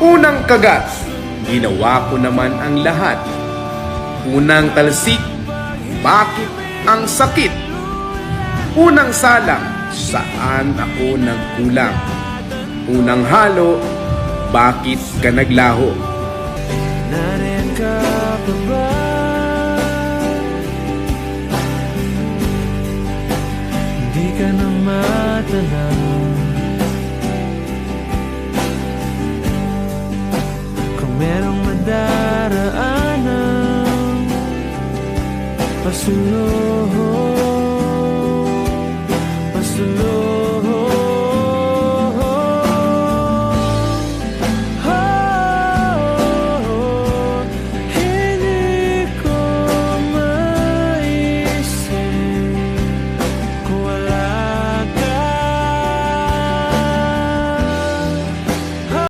Unang kagat, ginawa ko naman ang lahat. Unang talsik, bakit ang sakit? Unang salang, saan ako nagkulang? Unang halo, bakit ka naglaho? Nariyan ka pa ba? Hindi ka na matanaw. Kung merong madaraanan pasunod